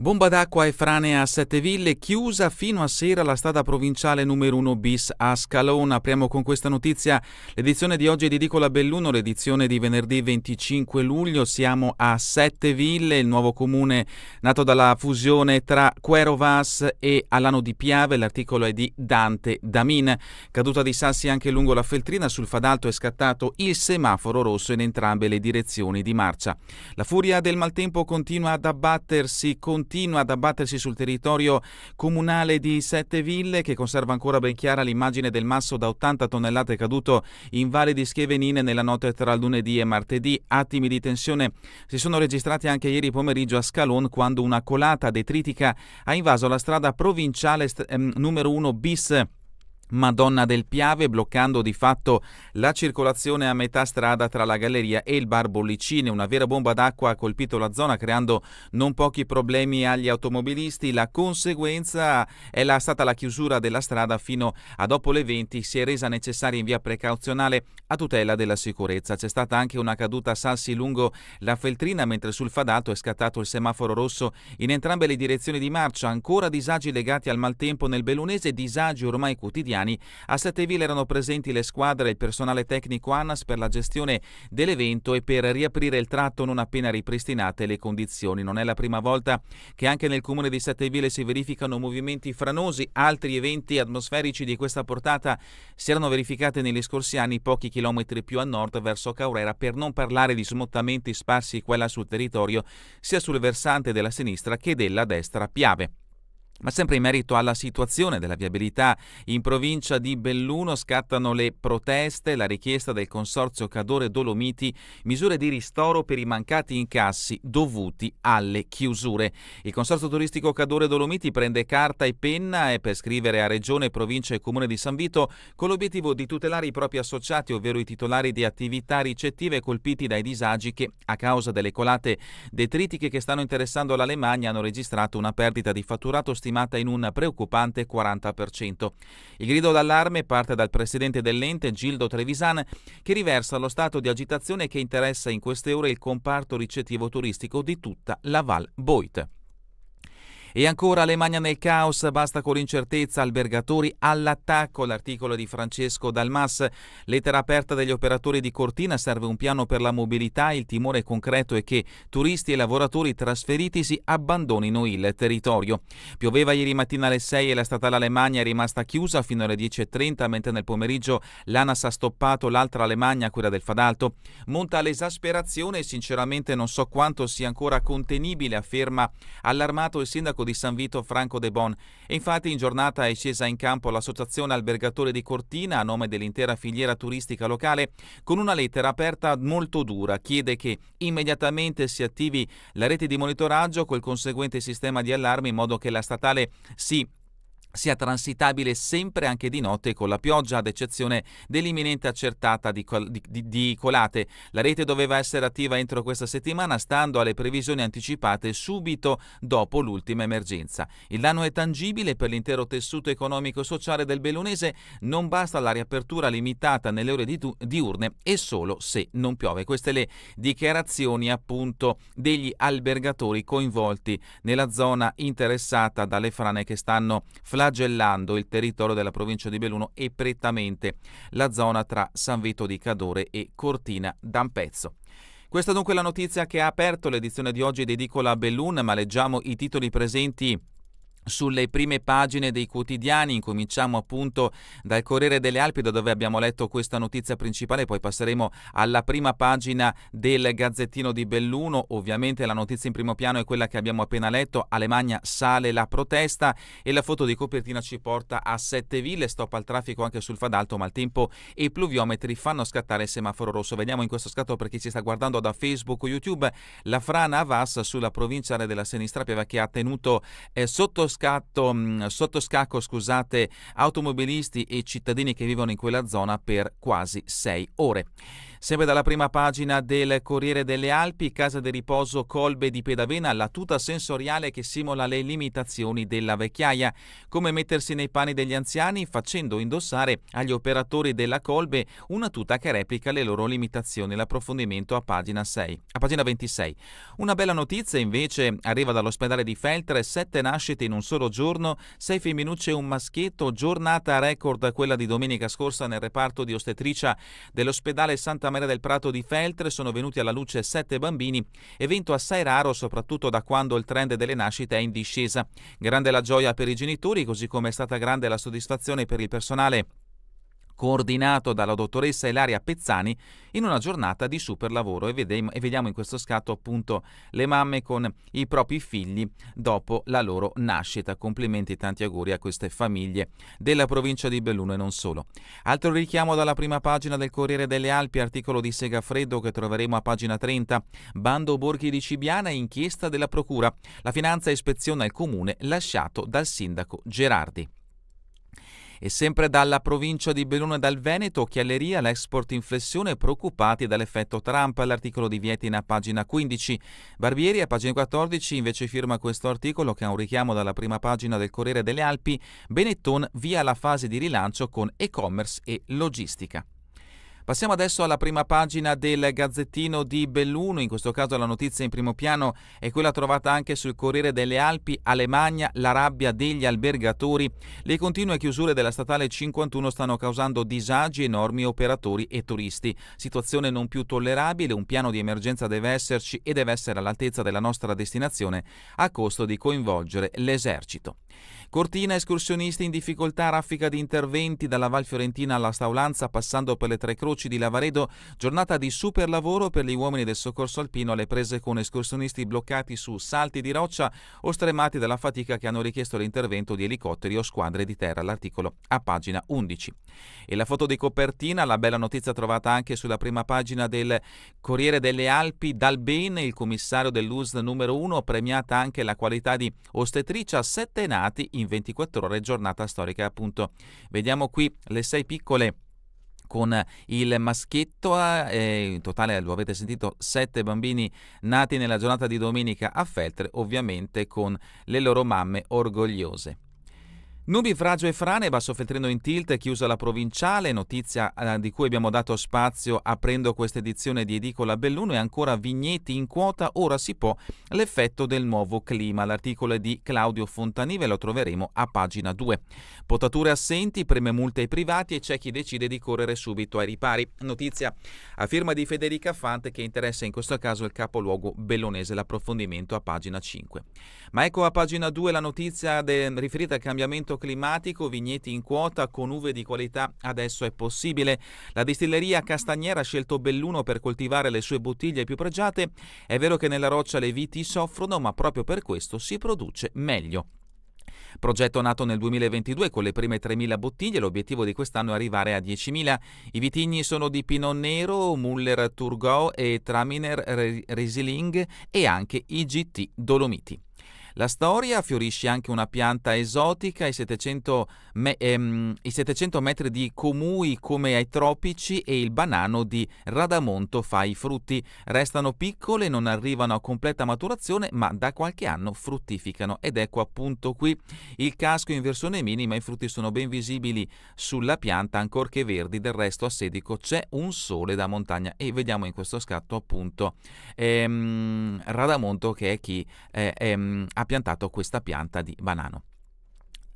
Bomba d'acqua e frane a Sette Ville, chiusa fino a sera la strada provinciale numero 1 bis a Scalona. Apriamo con questa notizia l'edizione di oggi di Edicola Belluno, l'edizione di venerdì 25 luglio. Siamo a Sette Ville, il nuovo comune nato dalla fusione tra Quero Vas e Alano di Piave. L'articolo è di Dante Damin. Caduta di sassi anche lungo la Feltrina, sul Fadalto è scattato il semaforo rosso in entrambe le direzioni di marcia. La furia del maltempo continua ad abbattersi sul territorio comunale di Sette Ville, che conserva ancora ben chiara l'immagine del masso da 80 tonnellate caduto in Valle di Schevenine nella notte tra lunedì e martedì. Attimi di tensione si sono registrati anche ieri pomeriggio a Scalon, quando una colata detritica ha invaso la strada provinciale numero 1 bis Madonna del Piave, bloccando di fatto la circolazione a metà strada tra la galleria e il bar Bollicine. Una vera bomba d'acqua ha colpito la zona, creando non pochi problemi agli automobilisti. La conseguenza è stata la chiusura della strada fino a dopo le 20. Si è resa necessaria in via precauzionale a tutela della sicurezza. C'è stata anche una caduta a sassi lungo la Feltrina, mentre sul Fadalto è scattato il semaforo rosso in entrambe le direzioni di marcia. Ancora disagi legati al maltempo nel Bellunese, disagi ormai quotidiani. A Sette Ville erano presenti le squadre e il personale tecnico ANAS per la gestione dell'evento e per riaprire il tratto non appena ripristinate le condizioni. Non è la prima volta che anche nel comune di Sette Ville si verificano movimenti franosi. Altri eventi atmosferici di questa portata si erano verificati negli scorsi anni pochi chilometri più a nord verso Caurera, per non parlare di smottamenti sparsi qua e là sul territorio, sia sul versante della sinistra che della destra Piave. Ma sempre in merito alla situazione della viabilità in provincia di Belluno scattano le proteste, la richiesta del Consorzio Cadore Dolomiti, misure di ristoro per i mancati incassi dovuti alle chiusure. Il Consorzio Turistico Cadore Dolomiti prende carta e penna per scrivere a Regione, Provincia e Comune di San Vito con l'obiettivo di tutelare i propri associati, ovvero i titolari di attività ricettive colpiti dai disagi che, a causa delle colate detritiche che stanno interessando l'Alemagna, hanno registrato una perdita di fatturato stimata in un preoccupante 40%. Il grido d'allarme parte dal presidente dell'ente, Gildo Trevisan, che riversa lo stato di agitazione che interessa in queste ore il comparto ricettivo turistico di tutta la Val Boit. E ancora Alemagna nel caos, basta con l'incertezza, albergatori all'attacco. L'articolo di Francesco Dalmas, lettera aperta degli operatori di Cortina, serve un piano per la mobilità. Il timore concreto è che turisti e lavoratori trasferitisi abbandonino il territorio. Pioveva ieri mattina alle 6 e la statale Alemagna è rimasta chiusa fino alle 10:30, mentre nel pomeriggio l'ANAS ha stoppato l'altra Alemagna, quella del Fadalto. Monta l'esasperazione e sinceramente non so quanto sia ancora contenibile, afferma allarmato il sindaco di San Vito Franco De Bon. E infatti in giornata è scesa in campo l'associazione albergatori di Cortina a nome dell'intera filiera turistica locale, con una lettera aperta molto dura. Chiede che immediatamente si attivi la rete di monitoraggio col conseguente sistema di allarme, in modo che la statale sia transitabile sempre anche di notte con la pioggia, ad eccezione dell'imminente accertata di colate. La rete doveva essere attiva entro questa settimana, stando alle previsioni anticipate subito dopo l'ultima emergenza. Il danno è tangibile per l'intero tessuto economico e sociale del Bellunese. Non basta la riapertura limitata nelle ore diurne e solo se non piove. Queste le dichiarazioni appunto degli albergatori coinvolti nella zona interessata dalle frane che stanno flagellando il territorio della provincia di Belluno e prettamente la zona tra San Vito di Cadore e Cortina d'Ampezzo. Questa dunque è la notizia che ha aperto l'edizione di oggi di Edicola Bellun, ma leggiamo i titoli presenti sulle prime pagine dei quotidiani. Incominciamo appunto dal Corriere delle Alpi, da dove abbiamo letto questa notizia principale, poi passeremo alla prima pagina del Gazzettino di Belluno. Ovviamente la notizia in primo piano è quella che abbiamo appena letto: Alemagna sale la protesta, e la foto di copertina ci porta a Sette Ville. Stop al traffico anche sul Fadalto, maltempo e pluviometri fanno scattare il semaforo rosso. Vediamo in questo scatto, per chi ci sta guardando da Facebook o YouTube, la frana a Vas sulla provinciale della Sinistra Piave, che ha tenuto sotto scacco automobilisti e cittadini che vivono in quella zona per quasi 6 ore. Sempre dalla prima pagina del Corriere delle Alpi, casa di riposo Colbe di Pedavena, la tuta sensoriale che simula le limitazioni della vecchiaia. Come mettersi nei panni degli anziani facendo indossare agli operatori della Colbe una tuta che replica le loro limitazioni. L'approfondimento a pagina 26. Una bella notizia invece arriva dall'ospedale di Feltre: 7 nascite in un solo giorno, 6 femminucce e un maschietto, giornata record quella di domenica scorsa nel reparto di ostetricia dell'ospedale Santa Maria del Prato di Feltre. Sono venuti alla luce 7 bambini, evento assai raro soprattutto da quando il trend delle nascite è in discesa. Grande la gioia per i genitori, così come è stata grande la soddisfazione per il personale coordinato dalla dottoressa Ilaria Pezzani in una giornata di super lavoro, e vediamo in questo scatto appunto le mamme con i propri figli dopo la loro nascita. Complimenti e tanti auguri a queste famiglie della provincia di Belluno e non solo. Altro richiamo dalla prima pagina del Corriere delle Alpi, articolo di Segafredo che troveremo a pagina 30. Bando Borghi di Cibiana, inchiesta della procura. La finanza ispeziona il comune lasciato dal sindaco Gerardi. E sempre dalla provincia di Belluno e dal Veneto, occhialeria, l'export in flessione, preoccupati dall'effetto Trump. L'articolo di Vietina a pagina 15. Barbieri a pagina 14 invece firma questo articolo che ha un richiamo dalla prima pagina del Corriere delle Alpi. Benetton via la fase di rilancio con e-commerce e logistica. Passiamo adesso alla prima pagina del Gazzettino di Belluno. In questo caso la notizia in primo piano è quella trovata anche sul Corriere delle Alpi. Alemagna, la rabbia degli albergatori. Le continue chiusure della statale 51 stanno causando disagi enormi a operatori e turisti. Situazione non più tollerabile, un piano di emergenza deve esserci e deve essere all'altezza della nostra destinazione a costo di coinvolgere l'esercito. Cortina, escursionisti in difficoltà, raffica di interventi dalla Val Fiorentina alla Staulanza passando per le Tre Croci di Lavaredo, giornata di super lavoro per gli uomini del soccorso alpino alle prese con escursionisti bloccati su salti di roccia o stremati dalla fatica che hanno richiesto l'intervento di elicotteri o squadre di terra. L'articolo a pagina 11. E la foto di copertina, la bella notizia trovata anche sulla prima pagina del Corriere delle Alpi. Dal bene, il commissario dell'USL numero 1, premiata anche la qualità di ostetricia, 7 nati in 24 ore, giornata storica appunto. Vediamo qui le 6 piccole con il maschietto, in totale lo avete sentito 7 bambini nati nella giornata di domenica a Feltre, ovviamente con le loro mamme orgogliose. Nubi, fragio e frane, Basso Feltrino in tilt, chiusa la provinciale, notizia di cui abbiamo dato spazio aprendo questa edizione di Edicola Belluno. E ancora vigneti in quota, ora si può, l'effetto del nuovo clima. L'articolo è di Claudio Fontanive, lo troveremo a pagina 2. Potature assenti, preme multe ai privati e c'è chi decide di correre subito ai ripari. Notizia a firma di Federica Fante che interessa in questo caso il capoluogo bellonese, l'approfondimento a pagina 5. Ma ecco a pagina 2 la notizia riferita al cambiamento climatico, vigneti in quota con uve di qualità adesso è possibile. La distilleria Castagnera ha scelto Belluno per coltivare le sue bottiglie più pregiate. È vero che nella roccia le viti soffrono, ma proprio per questo si produce meglio. Progetto nato nel 2022 con le prime 3.000 bottiglie, l'obiettivo di quest'anno è arrivare a 10.000. I vitigni sono di Pinot Nero, Muller Turgau e Traminer Riesling e anche IGT Dolomiti. La storia, fiorisce anche una pianta esotica, i 700 metri di Comui come ai tropici e il banano di Radamonto fa i frutti. Restano piccole, non arrivano a completa maturazione, ma da qualche anno fruttificano. Ed ecco appunto qui il casco in versione minima, i frutti sono ben visibili sulla pianta, ancorché verdi, del resto a Sedico c'è un sole da montagna. E vediamo in questo scatto appunto Radamonto che è chi ha piantato questa pianta di banano.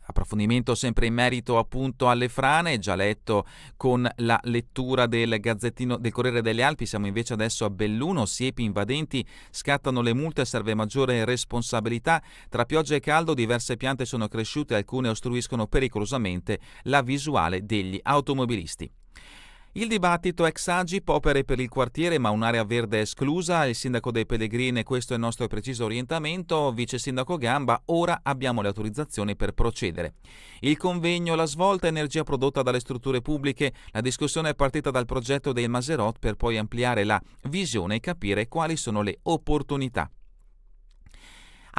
Approfondimento sempre in merito appunto alle frane, già letto con la lettura del Gazzettino del Corriere delle Alpi. Siamo invece adesso a Belluno, siepi invadenti, scattano le multe, serve maggiore responsabilità. Tra pioggia e caldo diverse piante sono cresciute, alcune ostruiscono pericolosamente la visuale degli automobilisti. Il dibattito ex Agip, opere per il quartiere ma un'area verde esclusa, il sindaco dei Pellegrini, questo è il nostro preciso orientamento, vice sindaco Gamba, ora abbiamo le autorizzazioni per procedere. Il convegno, la svolta energia prodotta dalle strutture pubbliche, la discussione è partita dal progetto dei Maserot per poi ampliare la visione e capire quali sono le opportunità.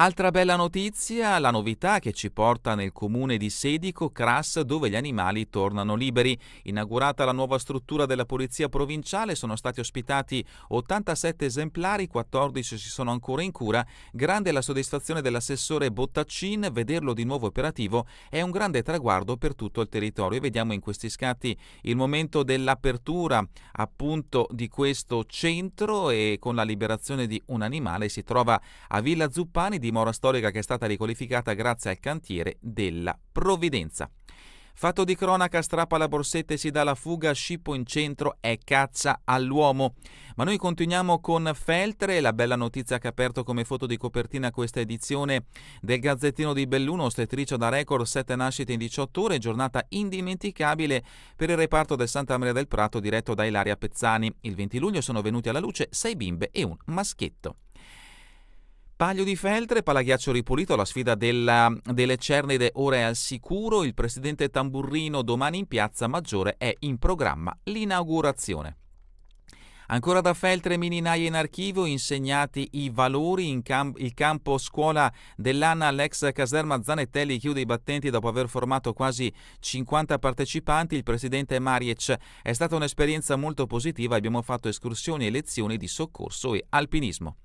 Altra bella notizia, la novità che ci porta nel comune di Sedico, Cras, dove gli animali tornano liberi. Inaugurata la nuova struttura della Polizia Provinciale, sono stati ospitati 87 esemplari, 14 ci sono ancora in cura. Grande la soddisfazione dell'assessore Bottaccin, vederlo di nuovo operativo è un grande traguardo per tutto il territorio. Vediamo in questi scatti il momento dell'apertura appunto di questo centro, e con la liberazione di un animale si trova a Villa Zuppani, dimora storica che è stata riqualificata grazie al cantiere della Provvidenza. Fatto di cronaca, strappa la borsetta e si dà la fuga, scippo in centro e caccia all'uomo. Ma noi continuiamo con Feltre, la bella notizia che ha aperto come foto di copertina questa edizione del Gazzettino di Belluno, ostetricia da record, 7 nascite in 18 ore, giornata indimenticabile per il reparto del Santa Maria del Prato diretto da Ilaria Pezzani. Il 20 luglio sono venuti alla luce 6 bimbe e un maschietto. Paglio di Feltre, Palaghiaccio ripulito, la sfida delle Cernide ora è al sicuro, il presidente Tamburrino domani in Piazza Maggiore, è in programma l'inaugurazione. Ancora da Feltre, Mininaie in archivio, insegnati i valori, il campo scuola dell'ANA, l'ex caserma Zanettelli chiude i battenti dopo aver formato quasi 50 partecipanti, il presidente Mariec: è stata un'esperienza molto positiva, abbiamo fatto escursioni e lezioni di soccorso e alpinismo.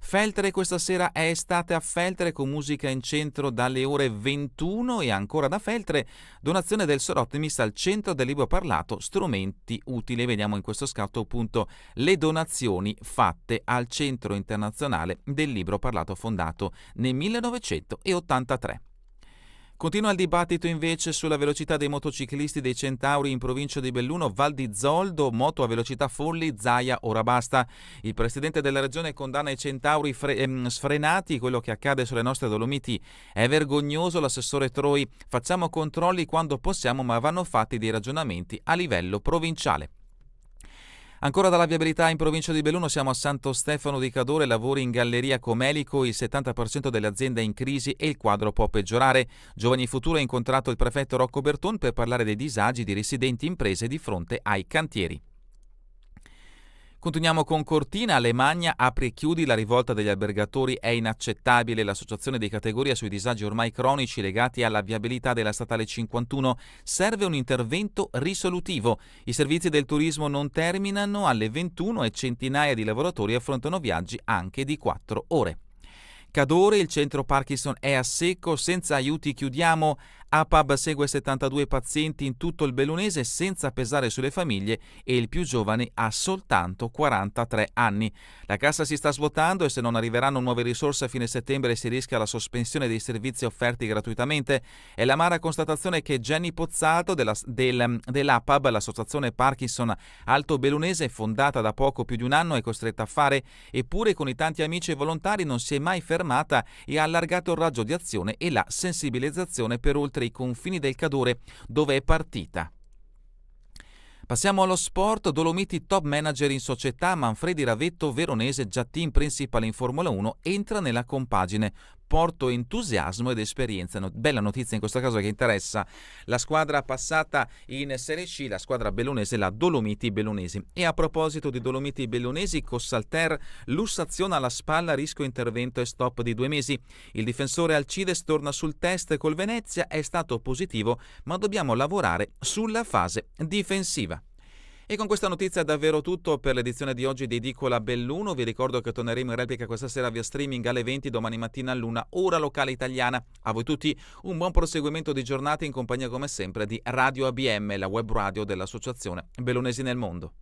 Feltre questa sera è Estate a Feltre con musica in centro dalle ore 21, e ancora da Feltre donazione del Sor Optimis al Centro del Libro Parlato, strumenti utili. Vediamo in questo scatto appunto le donazioni fatte al Centro Internazionale del Libro Parlato fondato nel 1983. Continua il dibattito invece sulla velocità dei motociclisti dei Centauri in provincia di Belluno, Val di Zoldo, moto a velocità folli, Zaia, ora basta. Il presidente della regione condanna i Centauri sfrenati, quello che accade sulle nostre Dolomiti è vergognoso. L'assessore Troi: facciamo controlli quando possiamo, ma vanno fatti dei ragionamenti a livello provinciale. Ancora dalla viabilità in provincia di Belluno siamo a Santo Stefano di Cadore, lavori in galleria Comelico, il 70% delle aziende è in crisi e il quadro può peggiorare. Giovani Futuro ha incontrato il prefetto Rocco Berton per parlare dei disagi di residenti imprese di fronte ai cantieri. Continuiamo con Cortina, Alemagna, apri e chiudi, la rivolta degli albergatori è inaccettabile, l'associazione di categoria sui disagi ormai cronici legati alla viabilità della statale 51, serve un intervento risolutivo, i servizi del turismo non terminano alle 21 e centinaia di lavoratori affrontano viaggi anche di 4 ore. Cadore, il centro Parkinson è a secco, senza aiuti chiudiamo. APAB segue 72 pazienti in tutto il bellunese senza pesare sulle famiglie e il più giovane ha soltanto 43 anni. La cassa si sta svuotando e se non arriveranno nuove risorse a fine settembre si rischia la sospensione dei servizi offerti gratuitamente. È l'amara constatazione che Jenny Pozzato dell'APAB, l'associazione Parkinson Alto Bellunese, fondata da poco più di un anno, è costretta a fare, eppure con i tanti amici e volontari non si è mai fermata e ha allargato il raggio di azione e la sensibilizzazione per oltre i confini del Cadore, dove è partita. Passiamo allo sport. Dolomiti top manager in società, Manfredi Ravetto, veronese, già team principale in Formula 1, entra nella compagine. Porto entusiasmo ed esperienza. Bella notizia in questo caso che interessa la squadra passata in Serie C, la squadra bellunese, la Dolomiti Bellunesi. E a proposito di Dolomiti Bellunesi, Cossalter, lussazione alla spalla, rischio intervento e stop di 2 mesi. Il difensore Alcides torna sul test col Venezia, è stato positivo, ma dobbiamo lavorare sulla fase difensiva. E con questa notizia è davvero tutto per l'edizione di oggi di Edicola Belluno. Vi ricordo che torneremo in replica questa sera via streaming alle 20, domani mattina all'1, ora locale italiana. A voi tutti un buon proseguimento di giornata in compagnia come sempre di Radio ABM, la web radio dell'Associazione Bellunesi nel Mondo.